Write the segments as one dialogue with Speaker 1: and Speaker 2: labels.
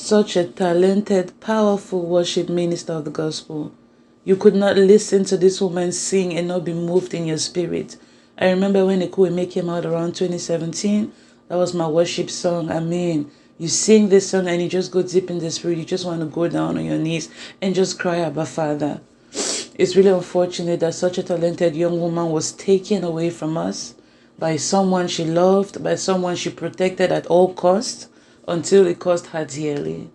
Speaker 1: Such a talented, powerful worship minister of the gospel. You could not listen to this woman sing and not be moved in your spirit. I remember when Ekuweme came out around 2017, that was my worship song. I mean, you sing this song and you just go deep in the spirit. You just want to go down on your knees and just cry, Abba Father. It's really unfortunate that such a talented young woman was taken away from us by someone she loved, by someone she protected at all costs, until it cost her dearly.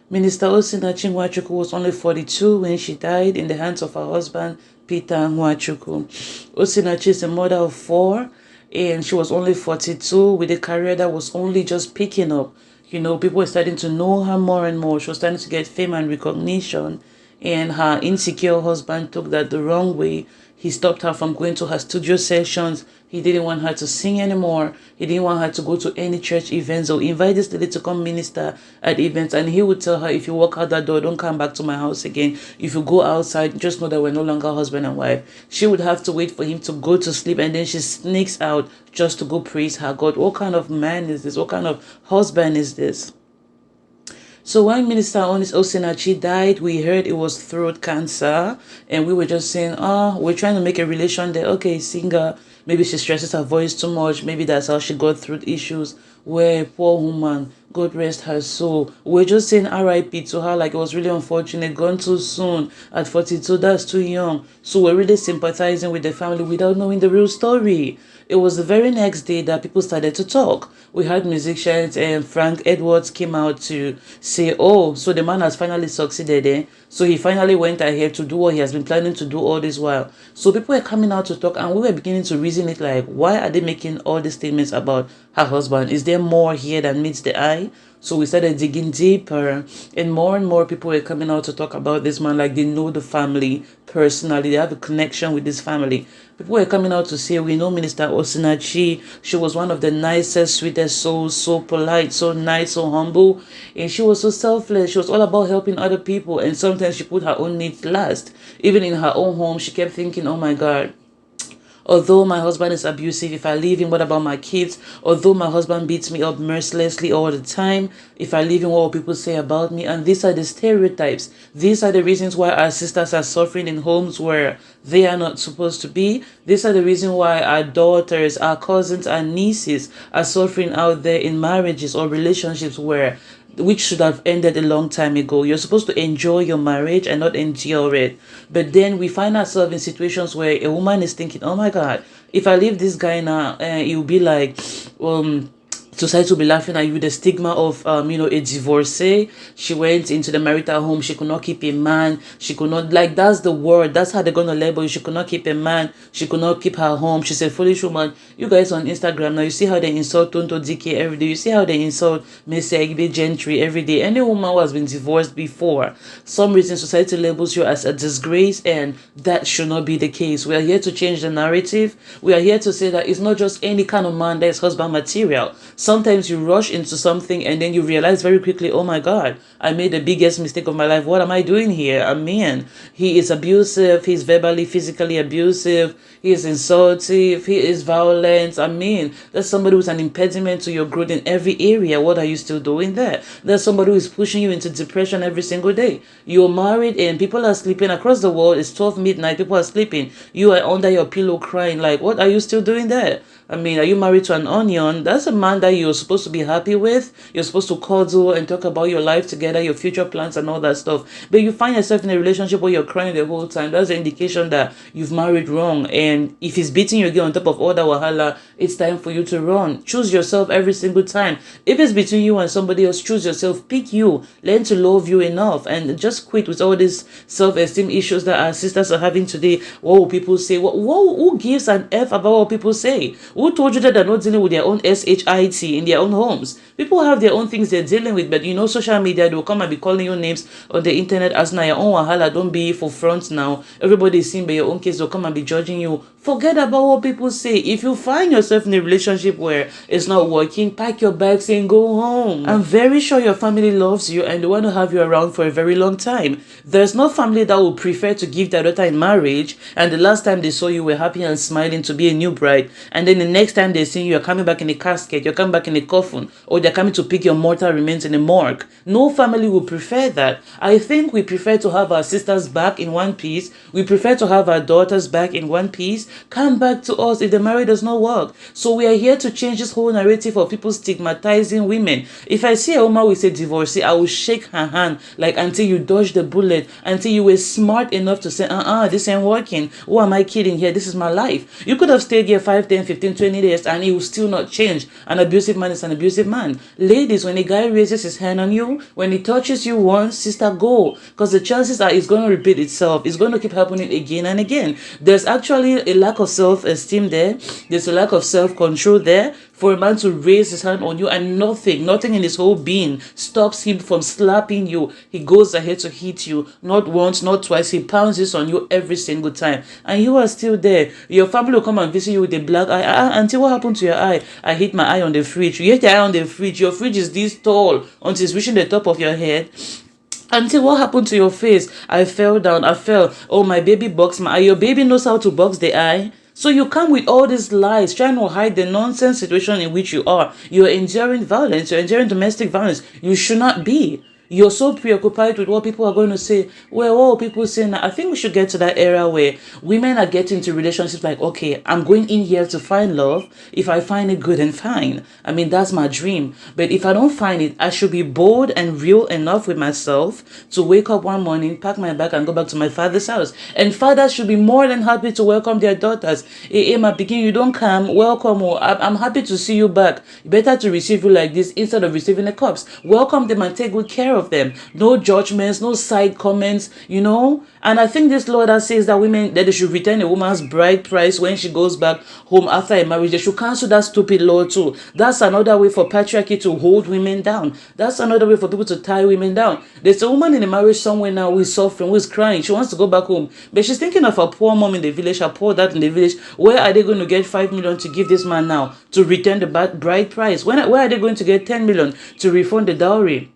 Speaker 1: Minister Osinachi Nwachukwu was only 42 when she died in the hands of her husband, Peter Nwachukwu. Osinachi is a mother of 4, and she was only 42 with a career that was only just picking up. You know, people were starting to know her more and more. She was starting to get fame and recognition, and her insecure husband took that the wrong way. He stopped her from going to her studio sessions. He didn't want her to sing anymore. He didn't want her to go to any church events or invite this lady to come minister at events. And he would tell her, if you walk out that door, don't come back to my house again. If you go outside, just know that we're no longer husband and wife. She would have to wait for him to go to sleep, and then she sneaks out just to go praise her God. What kind of man is this? What kind of husband is this? So when Minister Osinachi died, we heard it was throat cancer, and we were just saying, we're trying to make a relation there. Okay, singer, maybe she stresses her voice too much. Maybe that's how she got throat issues. Where poor woman, God rest her soul. We're just saying R.I.P. to her, like it was really unfortunate, gone too soon at 42. That's too young. So we're really sympathizing with the family without knowing the real story. It was the very next day that people started to talk. We had musicians, and Frank Edwards came out to say, oh, so the man has finally succeeded, eh? So he finally went ahead to do what he has been planning to do all this while. So people were coming out to talk, and we were beginning to reason it like, why are they making all these statements about her husband? Is there more here than meets the eye? So we started digging deeper, and more people were coming out to talk about this man, like they know the family personally, they have a connection with this family. People were coming out to say, we know Minister Osinachi, she was one of the nicest, sweetest souls, so polite, so nice, so humble, and she was so selfless. She was all about helping other people, and sometimes she put her own needs last. Even in her own home, she kept thinking, oh my God, although my husband is abusive, if I leave him, what about my kids? Although my husband beats me up mercilessly all the time, if I leave him, what will people say about me? And these are the stereotypes. These are the reasons why our sisters are suffering in homes where they are not supposed to be. These are the reason why our daughters, our cousins, our nieces are suffering out there in marriages or relationships which should have ended a long time ago. You're supposed to enjoy your marriage and not endure it. But then we find ourselves in situations where a woman is thinking, oh my God, if I leave this guy now, it will be like, society will be laughing at you. The stigma of a divorcee. She went into the marital home. She could not keep a man. She could not, like, that's the word. That's how they're gonna label you. She could not keep a man. She could not keep her home. She's a foolish woman. You guys on Instagram now, you see how they insult Tonto DK every day. You see how they insult Miss Egbe Gentry every day. Any woman who has been divorced before, some reason society labels you as a disgrace, and that should not be the case. We are here to change the narrative. We are here to say that it's not just any kind of man that is husband material. Sometimes you rush into something and then you realize very quickly, oh my God, I made the biggest mistake of my life. What am I doing here? I mean, he is abusive. He's verbally, physically abusive. He is insultive. He is violent. I mean, there's somebody who's an impediment to your growth in every area. What are you still doing there? There's somebody who is pushing you into depression every single day. You're married and people are sleeping across the world. It's 12 midnight. People are sleeping. You are under your pillow crying. Like, what are you still doing there? I mean, are you married to an onion? That's a man that you're supposed to be happy with. You're supposed to cuddle and talk about your life together, your future plans and all that stuff. But you find yourself in a relationship where you're crying the whole time. That's an indication that you've married wrong. And if he's beating you again on top of all that wahala, it's time for you to run. Choose yourself every single time. If it's between you and somebody else, choose yourself. Pick you. Learn to love you enough. And just quit with all these self-esteem issues that our sisters are having today. What will people say? Who gives an F about what people say? Who told you that they're not dealing with their own SHIT in their own homes? People have their own things they're dealing with, but social media, they'll come and be calling you names on the internet as now your own wahala. Don't be for front now. Everybody is seeing by your own case, they'll come and be judging you. Forget about what people say. If you find yourself in a relationship where it's not working, pack your bags and go home. I'm very sure your family loves you and they want to have you around for a very long time. There's no family that would prefer to give their daughter in marriage, and the last time they saw you were happy and smiling to be a new bride, and then the next time they see you, you're coming back in a casket, you're coming back back in a coffin, or they're coming to pick your mortal remains in a morgue. No family will prefer that. I think we prefer to have our sisters back in one piece. We prefer to have our daughters back in one piece. Come back to us if the marriage does not work. So we are here to change this whole narrative of people stigmatizing women. If I see a woman with a divorcee, I will shake her hand like until you dodge the bullet, until you were smart enough to say, this ain't working. Who am I kidding here? This is my life. You could have stayed here 5, 10, 15, 20 years and it will still not change. An abusive man is an abusive man. Ladies, when a guy raises his hand on you, when he touches you once, sister, go. Because the chances are it's going to repeat itself. It's going to keep happening again and again. There's actually a lack of self-esteem there. There's a lack of self-control there for a man to raise his hand on you, and nothing in his whole being stops him from slapping you. He goes ahead to hit you, not once, not twice. He pounds this on you every single time, and you are still there. Your family will come and visit you with a black eye. Auntie, what happened to your eye? I hit my eye on the fridge. You hit your eye on the fridge. Your fridge is this tall until it's reaching the top of your head. Auntie, what happened to your face? I fell down. I fell. Oh, my baby boxed my eye. Your baby knows how to box the eye. So you come with all these lies, trying to hide the nonsense situation in which you are. You're enduring violence. You're enduring domestic violence. You should not be. You're so preoccupied with what people are going to say. Well, what people say now, I think we should get to that era where women are getting into relationships like, okay, I'm going in here to find love. If I find it, good and fine. I mean, that's my dream. But if I don't find it, I should be bold and real enough with myself to wake up one morning, pack my bag and go back to my father's house. And fathers should be more than happy to welcome their daughters. Hey, my pikin, you don't come, welcome. I'm happy to see you back. Better to receive you like this instead of receiving the cups. Welcome them and take good care of them. No judgments, no side comments, And I think this law that says that women, that they should return a woman's bride price when she goes back home after a marriage, they should cancel that stupid law too. That's another way for patriarchy to hold women down. That's another way for people to tie women down. There's a woman in a marriage somewhere now who is suffering, who is crying. She wants to go back home, but she's thinking of her poor mom in the village, her poor dad in the village. Where are they going to get 5 million to give this man now to return the bride price? Where are they going to get 10 million to refund the dowry?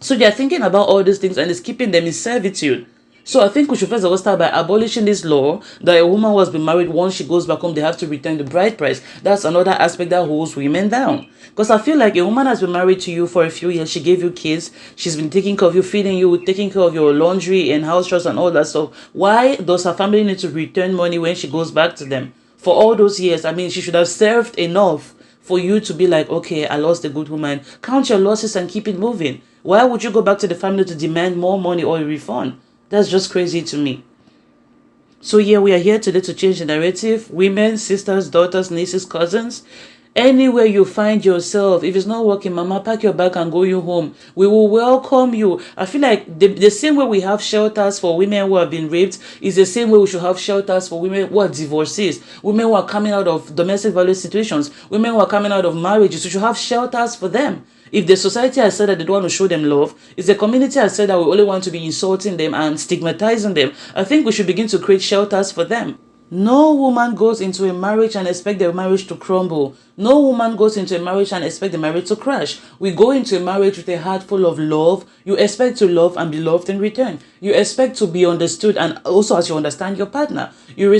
Speaker 1: So they're thinking about all these things and it's keeping them in servitude. So I think we should first of all start by abolishing this law that a woman who has been married, once she goes back home, they have to return the bride price. That's another aspect that holds women down. Because I feel like a woman has been married to you for a few years. She gave you kids. She's been taking care of you, feeding you, taking care of your laundry and house chores and all that stuff. Why does her family need to return money when she goes back to them? For all those years, I mean, she should have served enough for you to be like, okay, I lost a good woman. Count your losses and keep it moving. Why would you go back to the family to demand more money or a refund? That's just crazy to me. So yeah, we are here today to change the narrative. Women, sisters, daughters, nieces, cousins, anywhere you find yourself, if it's not working, mama, pack your bag and go you home. We will welcome you. I feel like the same way we have shelters for women who have been raped is the same way we should have shelters for women who are divorcees, women who are coming out of domestic violence situations, women who are coming out of marriages. We should have shelters for them. If the society has said that they don't want to show them love, if the community has said that we only want to be insulting them and stigmatizing them, I think we should begin to create shelters for them. No woman goes into a marriage and expect the marriage to crumble. No woman goes into a marriage and expect the marriage to crash. We go into a marriage with a heart full of love. You expect to love and be loved in return. You expect to be understood, and also as you understand your partner. You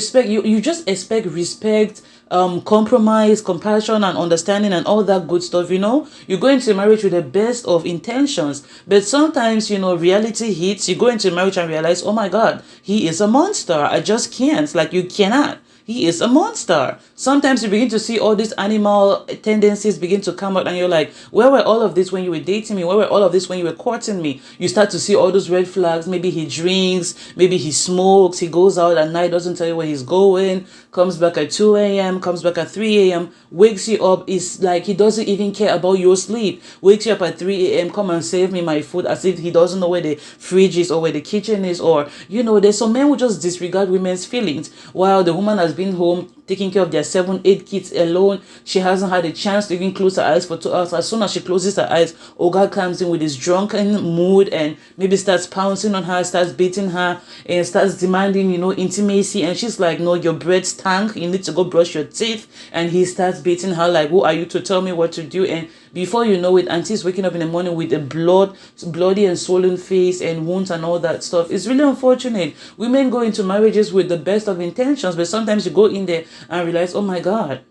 Speaker 1: just expect respect, compromise, compassion, and understanding, and all that good stuff. You go into a marriage with the best of intentions, but sometimes reality hits. You go into a marriage and realize, oh my God, he is a monster. I just can't. Like, you cannot. He is a monster. Sometimes you begin to see all these animal tendencies begin to come out, and you're like, where were all of this when you were dating me? Where were all of this when you were courting me? You start to see all those red flags. Maybe he drinks, maybe he smokes, he goes out at night, doesn't tell you where he's going, comes back at 2 a.m., comes back at 3 a.m., wakes you up. It's like he doesn't even care about your sleep. Wakes you up at 3 a.m., come and save me my food, as if he doesn't know where the fridge is or where the kitchen is. Or, there's some men who just disregard women's feelings, while the woman has been home taking care of their 7, 8 kids alone. She hasn't had a chance to even close her eyes for 2 hours. As soon as she closes her eyes, Oga comes in with his drunken mood and maybe starts pouncing on her, starts beating her, and starts demanding, intimacy. And she's like, no, your breath stank. You need to go brush your teeth. And he starts beating her like, who are you to tell me what to do? And before you know it, auntie's waking up in the morning with a bloody and swollen face and wounds and all that stuff. It's really unfortunate. Women go into marriages with the best of intentions, but sometimes you go in there and realize, oh my God,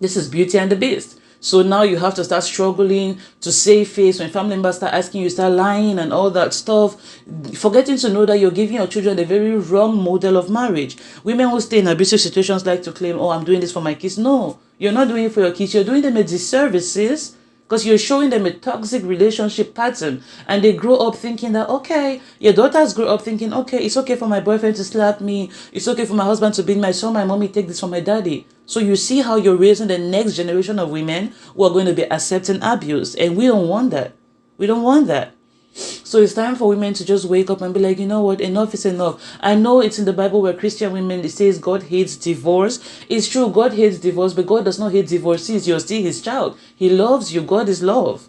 Speaker 1: this is Beauty and the Beast. So now you have to start struggling to save face. When family members start asking you, start lying and all that stuff, forgetting to know that you're giving your children a very wrong model of marriage. Women who stay in abusive situations like to claim, oh, I'm doing this for my kids. No, you're not doing it for your kids. You're doing them a disservice, because you're showing them a toxic relationship pattern, and they grow up thinking that, okay, your daughters grow up thinking, okay, it's okay for my boyfriend to slap me, it's okay for my husband to beat my son, my mommy take this from my daddy. So you see how you're raising the next generation of women who are going to be accepting abuse, and we don't want that. We don't want that. So it's time for women to just wake up and be like, you know what, enough is enough. I know it's in the Bible where Christian women, it says God hates divorce. It's true, God hates divorce, but God does not hate divorcees. You're still his child. He loves you. God is love.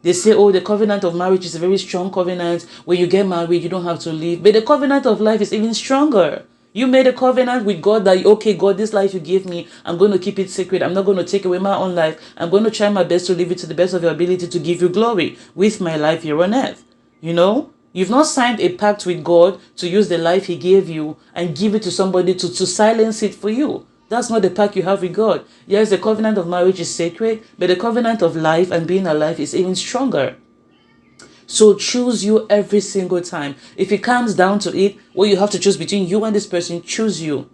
Speaker 1: They say, oh, the covenant of marriage is a very strong covenant. When you get married, you don't have to leave. But the covenant of life is even stronger. You made a covenant with God that, okay, God, this life you give me, I'm going to keep it sacred. I'm not going to take away my own life. I'm going to try my best to live it to the best of your ability to give you glory with my life here on earth. You know, you've not signed a pact with God to use the life he gave you and give it to somebody to silence it for you. That's not the pact you have with God. Yes, the covenant of marriage is sacred, but the covenant of life and being alive is even stronger. So choose you every single time. If it comes down to it, well, you have to choose between you and this person, choose you.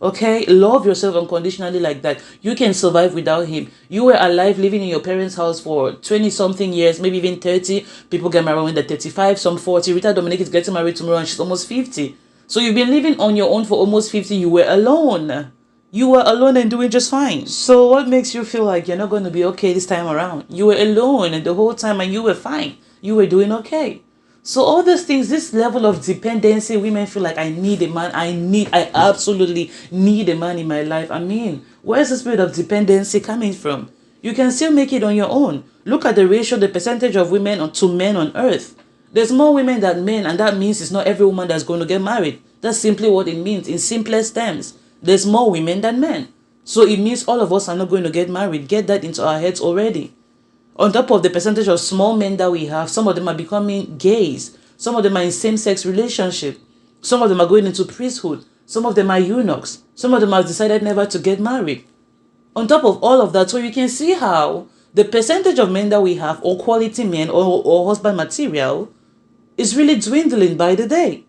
Speaker 1: Okay? Love yourself unconditionally like that. You can survive without him. You were alive living in your parents' house for 20-something years, maybe even 30. People get married when they're 35, some 40. Rita Dominic is getting married tomorrow and she's almost 50. So you've been living on your own for almost 50. You were alone. You were alone and doing just fine. So what makes you feel like you're not going to be okay this time around? You were alone and the whole time and you were fine. You were doing okay. So all these things, this level of dependency, women feel like I need a man. I absolutely need a man in my life. I mean, where's the spirit of dependency coming from? You can still make it on your own. Look at the ratio, the percentage of women to men on earth. There's more women than men, and that means it's not every woman that's going to get married. That's simply what it means in simplest terms. There's more women than men. So it means all of us are not going to get married. Get that into our heads already. On top of the percentage of small men that we have, some of them are becoming gays. Some of them are in same-sex relationship. Some of them are going into priesthood. Some of them are eunuchs. Some of them have decided never to get married. On top of all of that, so you can see how the percentage of men that we have, or quality men, or husband material, is really dwindling by the day.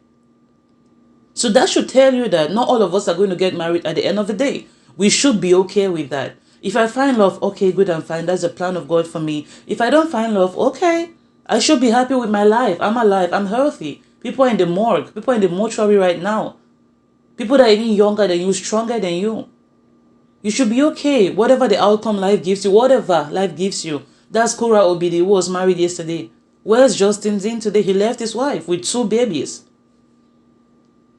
Speaker 1: So that should tell you that not all of us are going to get married at the end of the day. We should be okay with that. If I find love, okay, good and fine. That's the plan of God for me. If I don't find love, okay, I should be happy with my life. I'm alive. I'm healthy. People are in the morgue. People are in the mortuary right now. People that are even younger than you, stronger than you. You should be okay. Whatever the outcome life gives you, whatever life gives you. That's Korah Obidi, who was married yesterday. Where's Justin Zin today? He left his wife with 2 babies.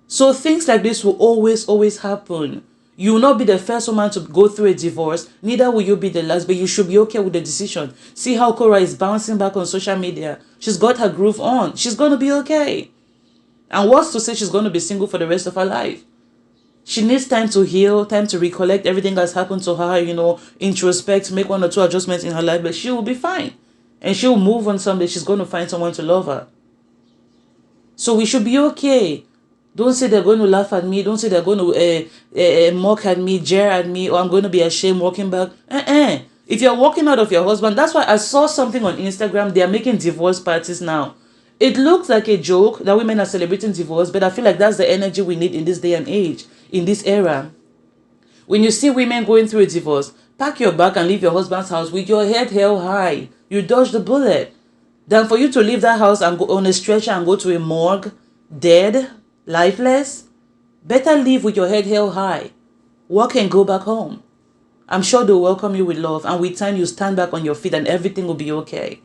Speaker 1: So things like this will always happen. You will not be the first woman to go through a divorce. Neither will you be the last, but you should be okay with the decision. See how Korah is bouncing back on social media. She's got her groove on. She's going to be okay. And what's to say she's going to be single for the rest of her life? She needs time to heal, time to recollect everything that's happened to her, introspect, make 1 or 2 adjustments in her life, but she will be fine. And she'll move on someday. She's going to find someone to love her. So we should be okay. Don't say they're going to laugh at me. Don't say they're going to mock at me, jeer at me, or I'm going to be ashamed walking back. If you're walking out of your husband, that's why I saw something on Instagram. They are making divorce parties now. It looks like a joke that women are celebrating divorce, but I feel like that's the energy we need in this day and age, in this era. When you see women going through a divorce, pack your bag and leave your husband's house with your head held high. You dodge the bullet. Than for you to leave that house and go on a stretcher and go to a morgue, dead, lifeless. Better leave with your head held high. Walk and go back home. I'm sure they'll welcome you with love, and with time you stand back on your feet and everything will be okay.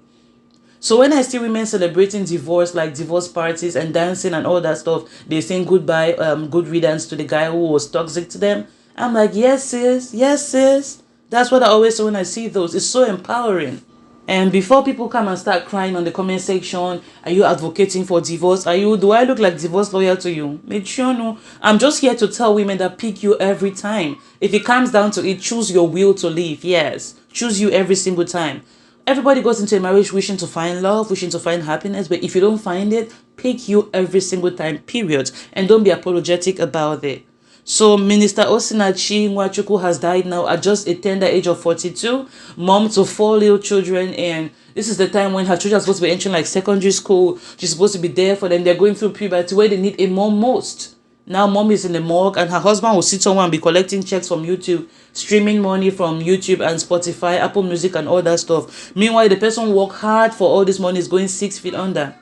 Speaker 1: So when I see women celebrating divorce, like divorce parties and dancing and all that stuff, they saying goodbye, good riddance to the guy who was toxic to them, I'm like, yes sis, yes sis. That's what I always say when I see those. It's so empowering. And before people come and start crying on the comment section, are you advocating for divorce? Do I look like divorce lawyer to you? Make sure no. I'm just here to tell women that pick you every time. If it comes down to it, choose your will to live. Yes, choose you every single time. Everybody goes into a marriage wishing to find love, wishing to find happiness, but if you don't find it, pick you every single time, period. And don't be apologetic about it. So Minister Osinachi Nwachukwu has died now at just a tender age of 42, mom to 4 little children, and this is the time when her children are supposed to be entering like secondary school. She's supposed to be there for them. They're going through puberty where they need a mom most. Now mom is in the morgue and her husband will sit somewhere and be collecting checks from YouTube, streaming money from YouTube and Spotify, Apple Music and all that stuff. Meanwhile, the person worked hard for all this money is going 6 feet under.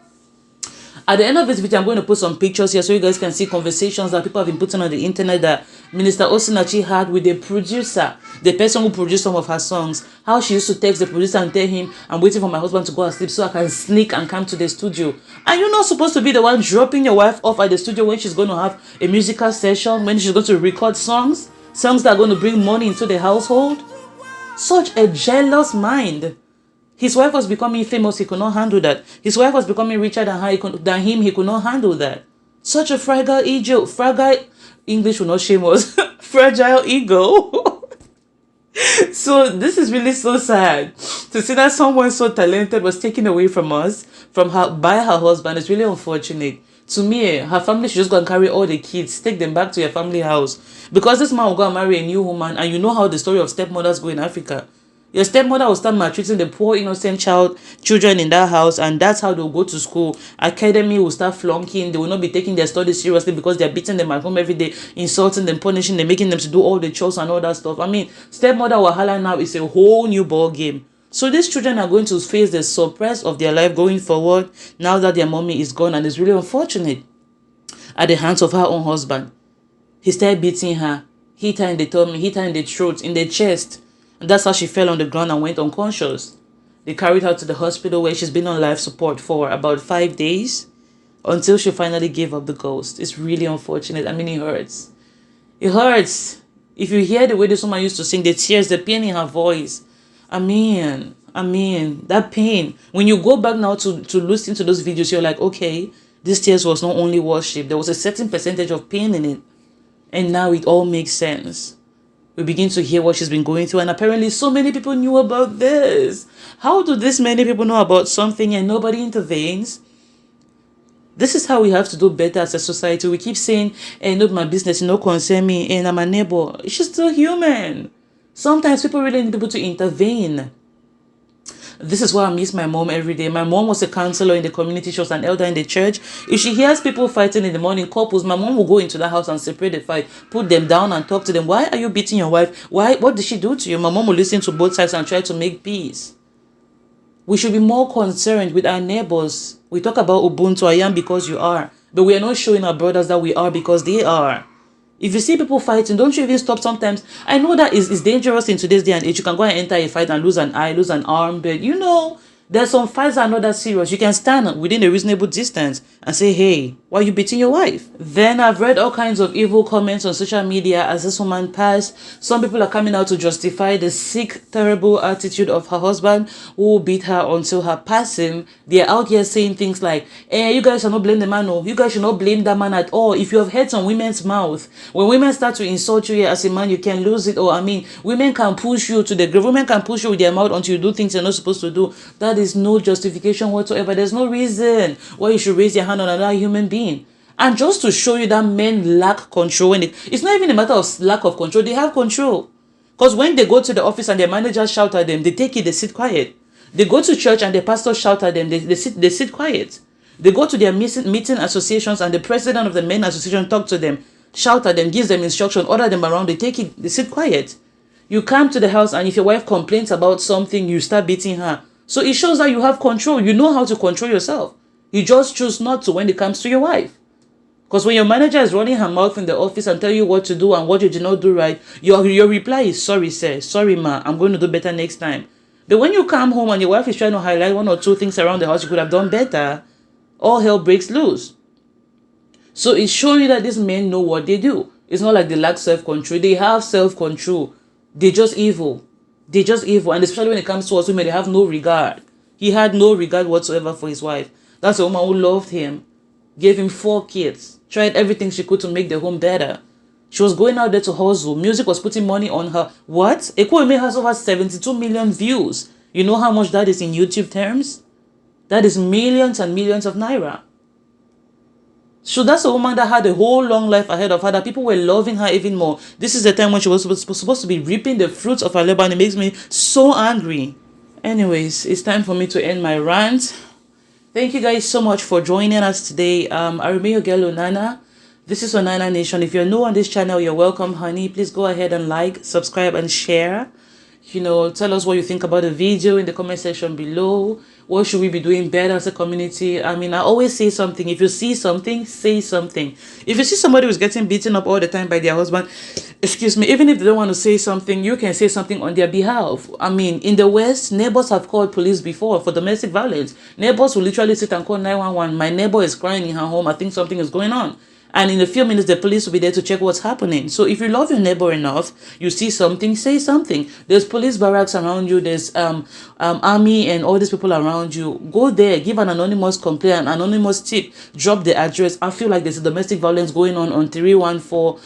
Speaker 1: At the end of this video, I'm going to put some pictures here so you guys can see conversations that people have been putting on the internet that Minister Osinachi had with the producer, the person who produced some of her songs. How she used to text the producer and tell him, I'm waiting for my husband to go asleep so I can sneak and come to the studio. And you're not supposed to be the one dropping your wife off at the studio when she's going to have a musical session, when she's going to record songs that are going to bring money into the household. Such a jealous mind. His wife was becoming famous, he could not handle that. His wife was becoming richer than him, he could not handle that. Such a fragile English will not shame us, fragile ego. So this is really so sad. To see that someone so talented was taken away from us, by her husband, is really unfortunate. To me, her family should just go and carry all the kids, take them back to your family house. Because this man will go and marry a new woman, and you know how the story of stepmothers go in Africa. Your stepmother will start maltreating the poor innocent children in that house, and that's how they'll go to school. Academy will start flunking. They will not be taking their studies seriously because they're beating them at home every day, insulting them, punishing them, making them to do all the chores and all that stuff. I mean, stepmother wahala now is a whole new ball game. So these children are going to face the surprise of their life going forward now that their mommy is gone, and it's really unfortunate. At the hands of her own husband, he started beating her, hit her in the tummy, hit her in the throat, in the chest. And that's how she fell on the ground and went unconscious. They carried her to the hospital where she's been on life support for about 5 days until she finally gave up the ghost. It's really unfortunate. I mean, it hurts. It hurts. If you hear the way this woman used to sing, the tears, the pain in her voice. I mean, that pain. When you go back now to listen to those videos, you're like, okay, this tears was not only worship. There was a certain percentage of pain in it. And now it all makes sense. We begin to hear what she's been going through, and apparently so many people knew about this. How do this many people know about something and nobody intervenes? This is how we have to do better as a society. We keep saying, hey, not my business, no concern me, and I'm a neighbor. She's still human. Sometimes people really need people to intervene. This is why I miss my mom every day. My mom was a counselor in the community. She was an elder in the church. If she hears people fighting in the morning, couples, my mom will go into the house and separate the fight, put them down and talk to them. Why are you beating your wife? Why? What did she do to you? My mom will listen to both sides and try to make peace. We should be more concerned with our neighbors. We talk about Ubuntu, I am because you are. But we are not showing our brothers that we are because they are. If you see people fighting, don't you even stop sometimes? I know that is dangerous in today's day and age. You can go and enter a fight and lose an eye, lose an arm, but you know, there's some fights that are not that serious. You can stand within a reasonable distance and say, hey, why are you beating your wife? Then I've read all kinds of evil comments on social media as this woman passed. Some people are coming out to justify the sick, terrible attitude of her husband who beat her until her passing. They're out here saying things like, you guys should not blame the man. No, you guys should not blame that man at all. If you have heard some women's mouth, when women start to insult you as a man, you can lose it. Or women can push you to the grave. Women can push you with their mouth until you do things you're not supposed to do. That is no justification whatsoever. There's no reason why you should raise your hand on another human being. And just to show you that men lack control, when it's not even a matter of lack of control, they have control. Because when they go to the office and their manager shout at them, they take it, they sit quiet. They go to church and the pastor shout at them, they sit quiet. They go to their meeting associations and the president of the men association talk to them, shout at them, gives them instruction, order them around, they take it, they sit quiet. You come to the house and if your wife complains about something, you start beating her. So it shows that you have control. You know how to control yourself. You just choose not to when it comes to your wife. Because when your manager is running her mouth in the office and tell you what to do and what you did not do right, your reply is, sorry, sir. Sorry, ma. I'm going to do better next time. But when you come home and your wife is trying to highlight 1 or 2 things around the house you could have done better, all hell breaks loose. So it's showing you that these men know what they do. It's not like they lack self-control. They have self-control. They're just evil. They're just evil. And especially when it comes to us women, they have no regard. He had no regard whatsoever for his wife. That's a woman who loved him, gave him 4 kids, tried everything she could to make the home better. She was going out there to hustle. Music was putting money on her. What? Ekwueme has over 72 million views. You know how much that is in YouTube terms? That is millions and millions of naira. So that's a woman that had a whole long life ahead of her, that people were loving her even more. This is the time when she was supposed to be reaping the fruits of her labor, and it makes me so angry. Anyways, it's time for me to end my rant. Thank you guys so much for joining us today. I remain your girl Onana. This is Onana Nation. If you're new on this channel, you're welcome, honey. Please go ahead and like, subscribe, and share. Tell us what you think about the video in the comment section below. What should we be doing better as a community? I mean, I always say something. If you see something, say something. If you see somebody who's getting beaten up all the time by their husband, excuse me, even if they don't want to say something, you can say something on their behalf. I mean, in the West, neighbors have called police before for domestic violence. Neighbors will literally sit and call 911. My neighbor is crying in her home. I think something is going on. And in a few minutes, the police will be there to check what's happening. So if you love your neighbor enough, you see something, say something. There's police barracks around you. There's army and all these people around you. Go there, give an anonymous complaint, an anonymous tip, drop the address. I feel like there's a domestic violence going on 314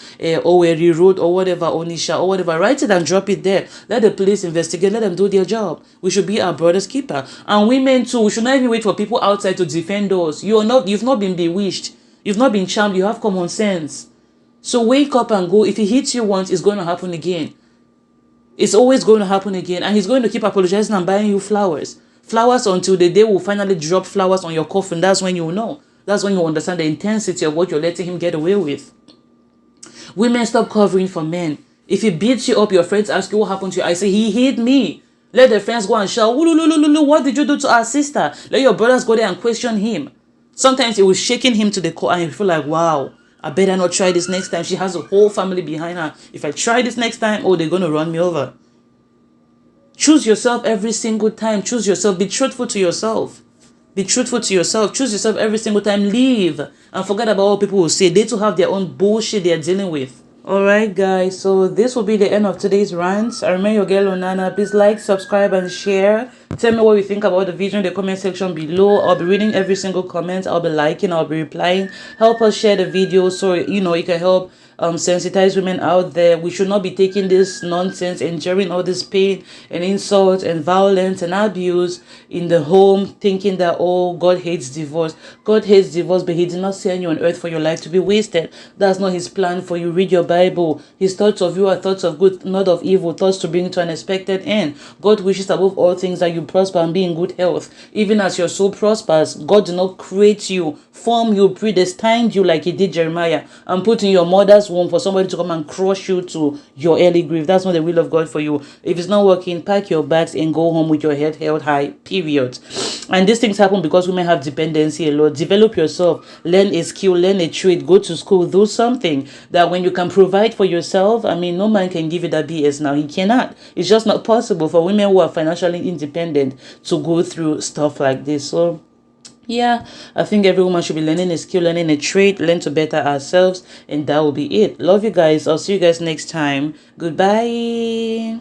Speaker 1: Oweri Road or whatever, Onisha or whatever. Write it and drop it there. Let the police investigate. Let them do their job. We should be our brother's keeper. And women too. We should not even wait for people outside to defend us. You've not been bewitched. You've not been charmed. You have common sense. So wake up and go. If he hits you once, it's going to happen again. It's always going to happen again. And he's going to keep apologizing and buying you flowers. Flowers until the day will finally drop flowers on your coffin. That's when you will know. That's when you understand the intensity of what you're letting him get away with. Women, stop covering for men. If he beats you up, your friends ask you what happened to you. I say, he hit me. Let the friends go and shout, what did you do to our sister? Let your brothers go there and question him. Sometimes it was shaking him to the core and you feel like, wow, I better not try this next time. She has a whole family behind her. If I try this next time, oh, they're going to run me over. Choose yourself every single time. Choose yourself. Be truthful to yourself. Be truthful to yourself. Choose yourself every single time. Leave and forget about what people will say. They too have their own bullshit they're dealing with. Alright guys, so this will be the end of today's rant. I remain your girl Onana. Please like, subscribe, and share. Tell me what you think about the video in the comment section below. I'll be reading every single comment. I'll be liking, I'll be replying. Help us share the video so you can help sensitize women out there. We should not be taking this nonsense, enduring all this pain and insult and violence and abuse in the home, thinking that, oh, God hates divorce. God hates divorce, but he did not send you on earth for your life to be wasted. That's not his plan for you. Read your Bible. His thoughts of you are thoughts of good, not of evil, thoughts to bring you to an expected end. God wishes above all things that you prosper and be in good health. Even as your soul prospers, God did not create you, form you, predestined you like he did Jeremiah, and put in your mother's womb for somebody to come and crush you to your early grave. That's not the will of God for you. If it's not working, pack your bags and go home with your head held high, period. And these things happen because women have dependency a lot. Develop yourself, learn a skill, learn a trade, go to school, do something that when you can provide for yourself. I mean, no man can give you that BS now. He cannot. It's just not possible for women who are financially independent to go through stuff like this. So yeah, I think every woman should be learning a skill, learning a trade, learn to better ourselves, and that will be it. Love you guys. I'll see you guys next time. Goodbye.